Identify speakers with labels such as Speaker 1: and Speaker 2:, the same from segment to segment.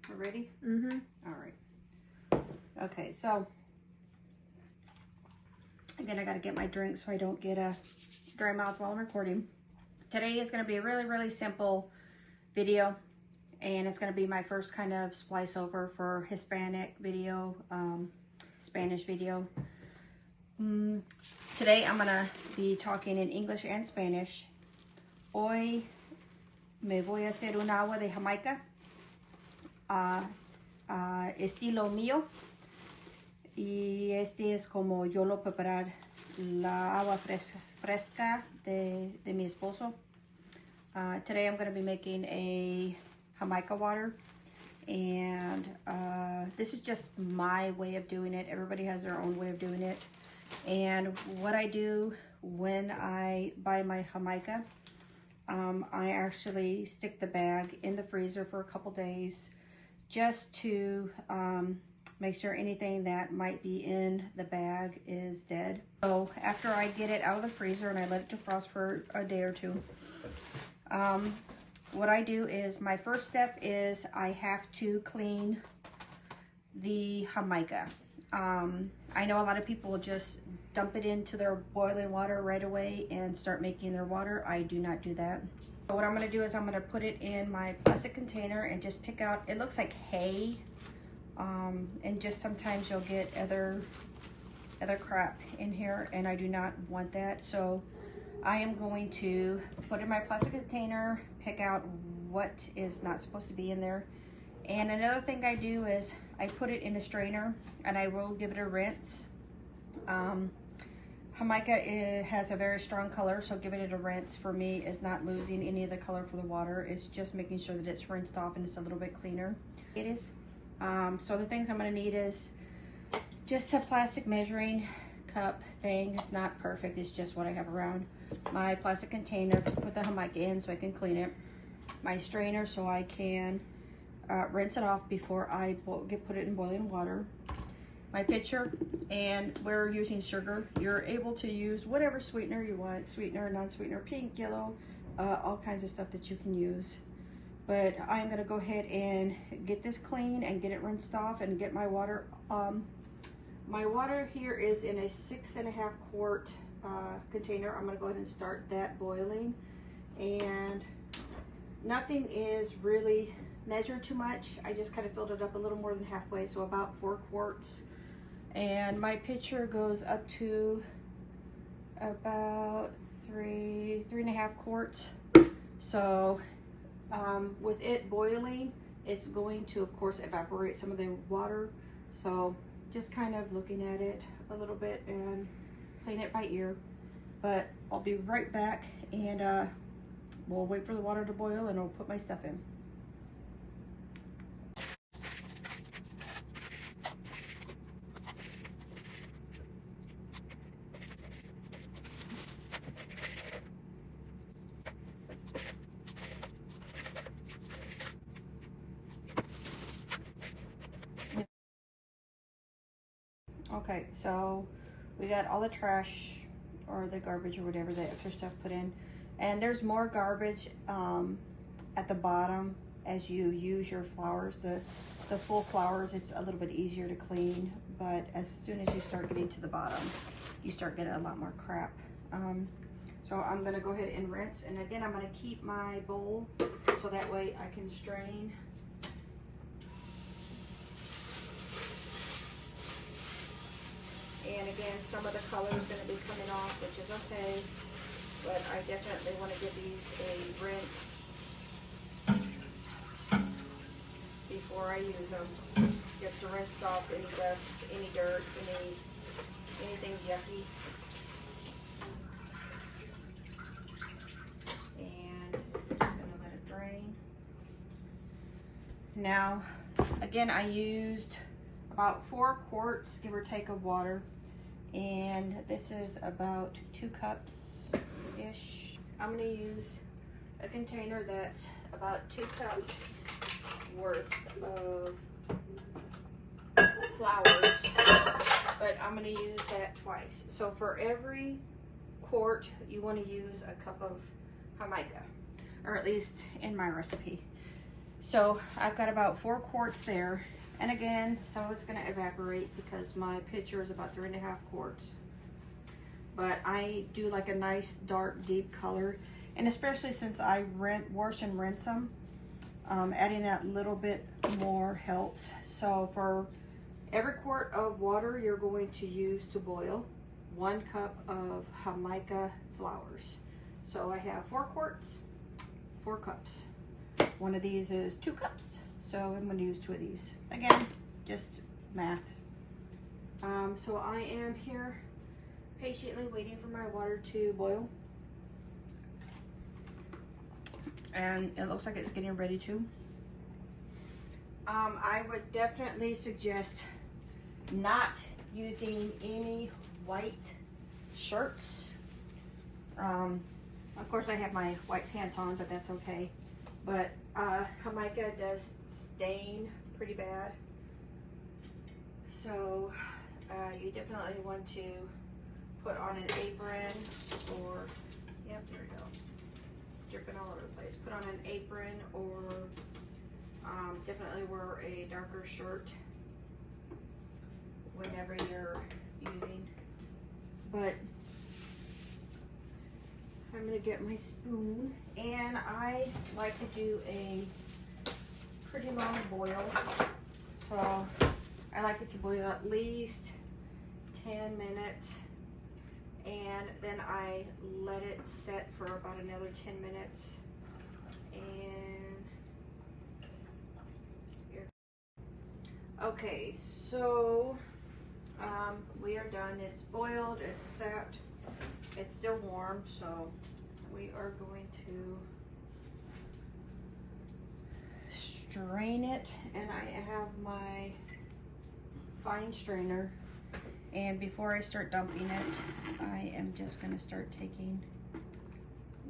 Speaker 1: We're ready?
Speaker 2: Mm-hmm.
Speaker 1: All right. Okay, so again, I got to get my drink so I don't get a dry mouth while I'm recording. Today is going to be a really, really simple video, and it's going to be my first kind of splice over for Hispanic video, Spanish video. Today I'm going to be talking in English and Spanish. Hoy me voy a hacer un agua de Jamaica, estilo mío, y este es como yo lo preparar la agua fresca de mi esposo. Today I'm going to be making a Jamaica water, and this is just my way of doing it. Everybody has their own way of doing it. And what I do when I buy my Jamaica, I actually stick the bag in the freezer for a couple days just to make sure anything that might be in the bag is dead. So after I get it out of the freezer and I let it defrost for a day or two, what I do is my first step is I have to clean the Jamaica. I know a lot of people will just dump it into their boiling water right away and start making their water. I do not do that. So what I'm going to do is I'm going to put it in my plastic container and just pick out, it looks like hay, and just sometimes you'll get other crap in here, and I do not want that. So I am going to put it in my plastic container, pick out what is not supposed to be in there. And another thing I do is I put it in a strainer and I will give it a rinse. Jamaica has a very strong color, so giving it a rinse for me is not losing any of the color for the water. It's just making sure that it's rinsed off and it's a little bit cleaner. It is. So the things I'm going to need is just a plastic measuring cup thing. It's not perfect, it's just what I have around. My plastic container to put the Jamaica in so I can clean it. My strainer so I can rinse it off before I put it in boiling water. My pitcher, and we're using sugar. You're able to use whatever sweetener you want, sweetener, non-sweetener, pink, yellow, all kinds of stuff that you can use. But I'm gonna go ahead and get this clean and get it rinsed off and get my water. My water here is in a 6.5 quart container. I'm gonna go ahead and start that boiling, and nothing is really measured too much. I just kind of filled it up a little more than halfway, so about 4 quarts. And my pitcher goes up to about 3.5 quarts. So with it boiling, it's going to, of course, evaporate some of the water. So just kind of looking at it a little bit and playing it by ear. But I'll be right back, and we'll wait for the water to boil and I'll put my stuff in. Okay, so we got all the trash or the garbage or whatever, the extra stuff put in, and there's more garbage at the bottom as you use your flours. The full flours, it's a little bit easier to clean, but as soon as you start getting to the bottom, you start getting a lot more crap. So I'm gonna go ahead and rinse, and again I'm gonna keep my bowl so that way I can strain. And again, some of the color is going to be coming off, which is okay, but I definitely want to give these a rinse before I use them, just to rinse off any dust, any dirt, anything yucky. And I'm just going to let it drain. Now, again, I used about 4 quarts, give or take, of water. And this is about 2 cups-ish. I'm gonna use a container that's about 2 cups worth of flours, but I'm gonna use that twice. So for every quart, you wanna use a cup of Jamaica, or at least in my recipe. So I've got about 4 quarts there. And again, some of it's gonna evaporate because my pitcher is about 3.5 quarts. But I do like a nice dark deep color. And especially since I wash and rinse them, adding that little bit more helps. So for every quart of water you're going to use to boil, 1 cup of Jamaica flowers. So I have 4 quarts, 4 cups. One of these is 2 cups, so I'm going to use 2 of these. Again, just math. So I am here patiently waiting for my water to boil. And it looks like it's getting ready to. I would definitely suggest not using any white shirts. Of course I have my white pants on, but that's okay. But Jamaica does stain pretty bad. So you definitely want to put on an apron or, yep, there we go. Dripping all over the place. Put on an apron or definitely wear a darker shirt whenever you're using. But I'm gonna get my spoon, and I like to do a pretty long boil. So I like it to boil at least 10 minutes, and then I let it set for about another 10 minutes. And here. Okay, so we are done. It's boiled, it's set, it's still warm, so we are going to strain it. And I have my fine strainer, and before I start dumping it, I am just going to start taking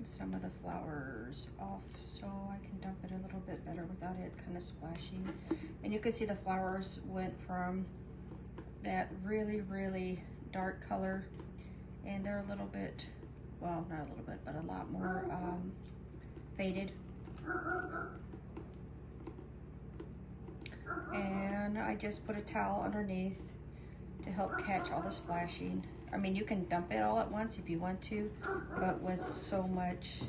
Speaker 1: some of the flowers off so I can dump it a little bit better without it kind of splashing. And you can see the flowers went from that really, really dark color, and they're a little bit, well, not a little bit, but a lot more faded. And I just put a towel underneath to help catch all the splashing. I mean, you can dump it all at once if you want to, but with so much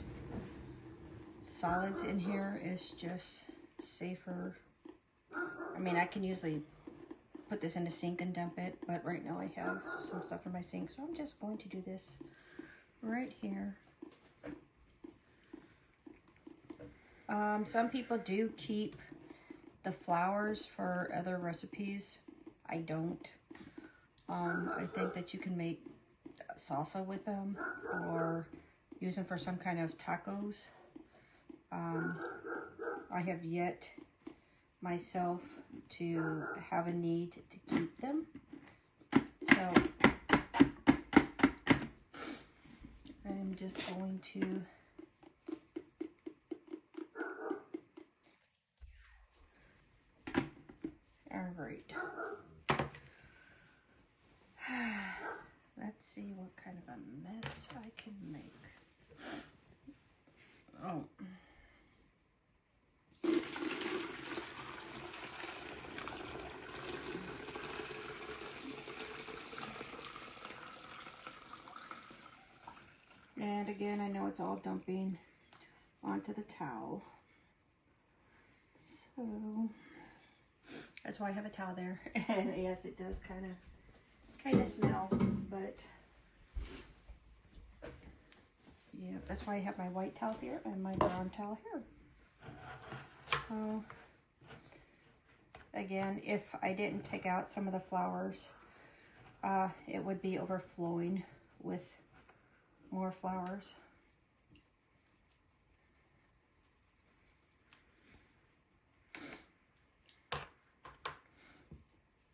Speaker 1: solids in here, it's just safer. I mean, I can usually put this in the sink and dump it, but right now I have some stuff in my sink, so I'm just going to do this right here. Some people do keep the flowers for other recipes. I don't. I think that you can make salsa with them or use them for some kind of tacos. I have yet myself to have a need to keep them. So I'm just going to right. Let's see what kind of a mess I can make. Oh. And again, I know it's all dumping onto the towel. So that's why I have a towel there. And yes, it does kind of smell, but yeah, that's why I have my white towel here and my brown towel here. So again, if I didn't take out some of the flowers, it would be overflowing with more flowers.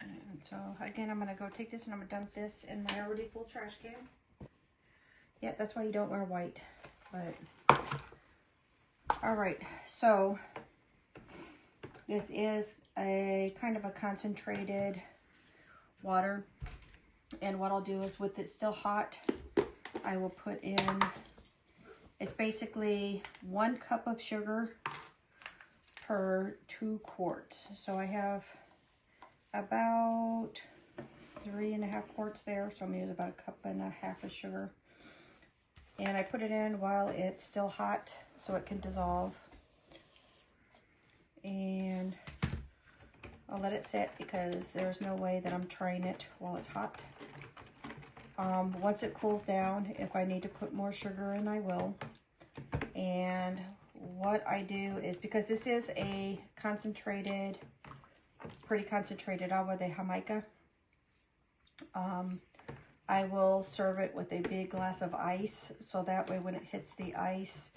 Speaker 1: And so again, I'm gonna go take this and I'm gonna dump this in my already full trash can. Yep, that's why you don't wear white, but all right, so this is a kind of a concentrated water, and what I'll do is, with it still hot, I will put in, it's basically 1 cup of sugar per 2 quarts. So I have about 3.5 quarts there. So I'm gonna use about 1.5 cups of sugar. And I put it in while it's still hot so it can dissolve. And I'll let it sit because there's no way that I'm trying it while it's hot. Once it cools down, if I need to put more sugar in, I will. And what I do is, because this is a concentrated, pretty concentrated agua de Jamaica, I will serve it with a big glass of ice, so that way when it hits the ice,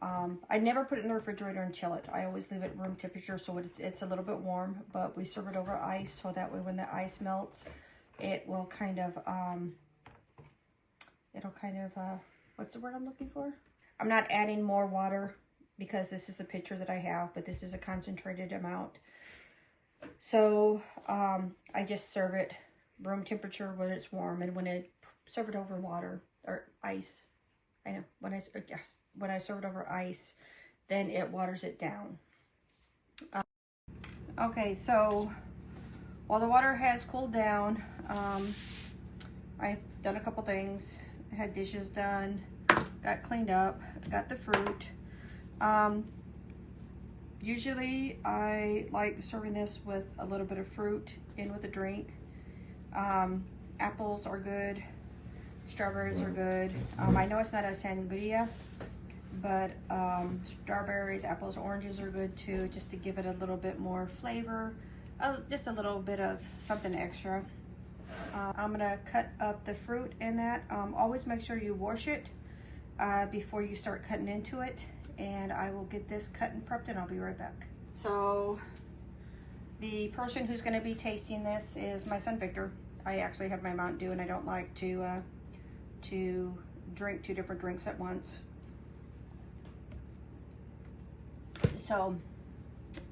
Speaker 1: I never put it in the refrigerator and chill it. I always leave it room temperature so it's a little bit warm, but we serve it over ice, so that way when the ice melts, it will kind of, what's the word I'm looking for? I'm not adding more water because this is the pitcher that I have, but this is a concentrated amount. So I just serve it room temperature when it's warm, and when I serve it over water or ice, I know, when I serve it over ice, then it waters it down. Okay, so while the water has cooled down, I've done a couple things. I had dishes done, got cleaned up, got the fruit. Usually I like serving this with a little bit of fruit in with a drink. Apples are good, strawberries are good. I know it's not a sangria, but strawberries, apples, oranges are good too, just to give it a little bit more flavor, just a little bit of something extra. I'm gonna cut up the fruit in that. Always make sure you wash it before you start cutting into it, and I will get this cut and prepped and I'll be right back. So the person who's gonna be tasting this is my son Victor. I actually have my Mountain Dew and I don't like to drink 2 different drinks at once. So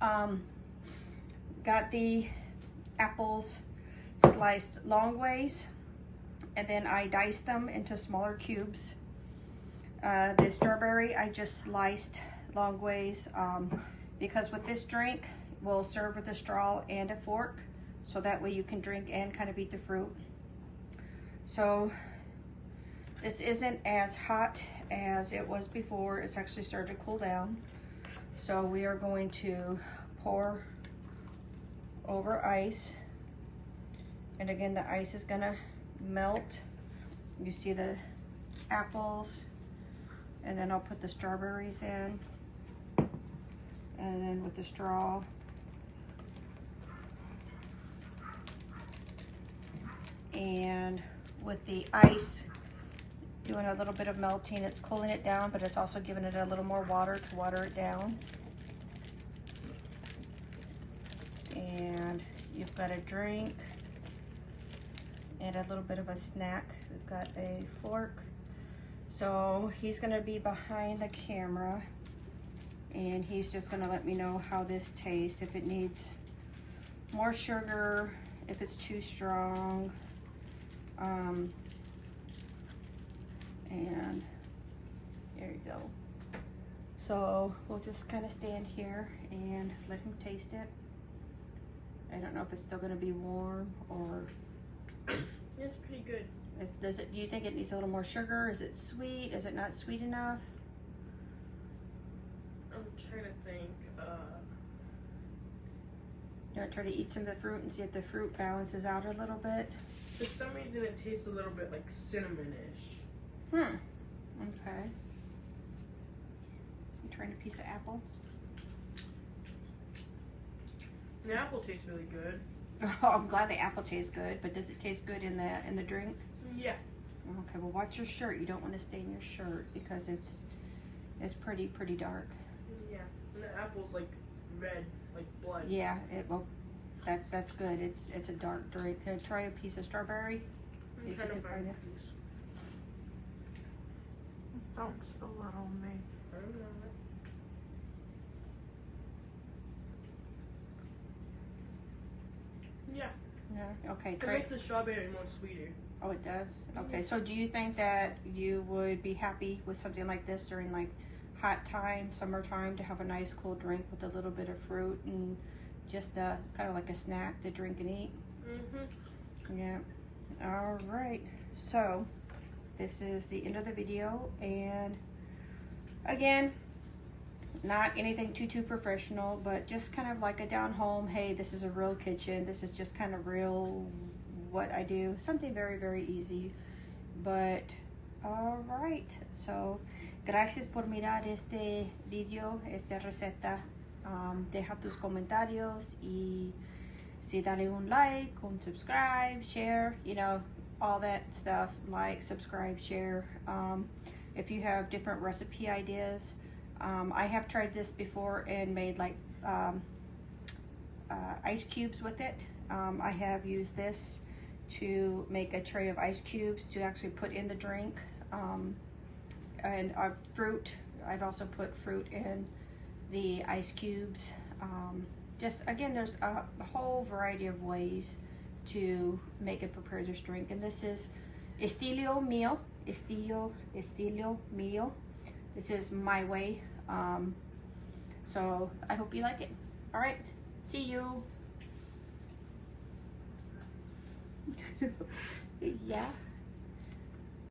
Speaker 1: got the apples sliced long ways, and then I diced them into smaller cubes. The strawberry I just sliced long ways because with this drink we'll serve with a straw and a fork, so that way you can drink and kind of eat the fruit. So this isn't as hot as it was before. It's actually started to cool down. So we are going to pour over ice. And again, the ice is gonna melt. You see the apples, and then I'll put the strawberries in, and then with the straw. And with the ice doing a little bit of melting, it's cooling it down, but it's also giving it a little more water to water it down. And you've got a drink and a little bit of a snack. We've got a fork. So he's gonna be behind the camera and he's just gonna let me know how this tastes, if it needs more sugar, if it's too strong. And there you go. So we'll just kind of stand here and let him taste it. I don't know if it's still gonna be warm or...
Speaker 2: It's pretty good.
Speaker 1: Do you think it needs a little more sugar? Is it sweet? Is it not sweet enough?
Speaker 2: I'm trying to think.
Speaker 1: You want to try to eat some of the fruit and see if the fruit balances out a little bit?
Speaker 2: For some reason it tastes a little bit like cinnamon-ish.
Speaker 1: Okay. You trying a piece of apple?
Speaker 2: The apple tastes really good.
Speaker 1: Oh, I'm glad the apple tastes good, but does it taste good in the drink?
Speaker 2: Yeah.
Speaker 1: Okay, well watch your shirt. You don't want to stain your shirt because it's pretty dark.
Speaker 2: Yeah, and the apple's like red, like blood.
Speaker 1: Yeah, that's good. It's a dark drink. Can I try a piece of strawberry?
Speaker 2: I'm trying to find it.
Speaker 3: Don't spill that on me.
Speaker 2: I don't know. Yeah.
Speaker 1: Yeah. Okay.
Speaker 2: It
Speaker 1: Try.
Speaker 2: makes the strawberry more sweeter.
Speaker 1: Oh, it does? Okay. So do you think that you would be happy with something like this during like hot time, summertime, to have a nice cool drink with a little bit of fruit and just kind of like a snack to drink and eat. Yeah. All right. So this is the end of the video, and again, not anything too professional, but just kind of like a down home, hey, this is a real kitchen, this is just kind of real what I do, something very easy. But all right, so gracias por mirar este video, esta receta. Deja tus comentarios y si dale un like, un subscribe, share, you know, all that stuff. Like, subscribe, share. If you have different recipe ideas, I have tried this before and made like ice cubes with it. I have used this to make a tray of ice cubes to actually put in the drink. And fruit, I've also put fruit in the ice cubes. Just again, there's a whole variety of ways to make and prepare this drink. And this is Estilo Mío. Estilo Mío. This is my way. So I hope you like it. All right, see you. Yeah.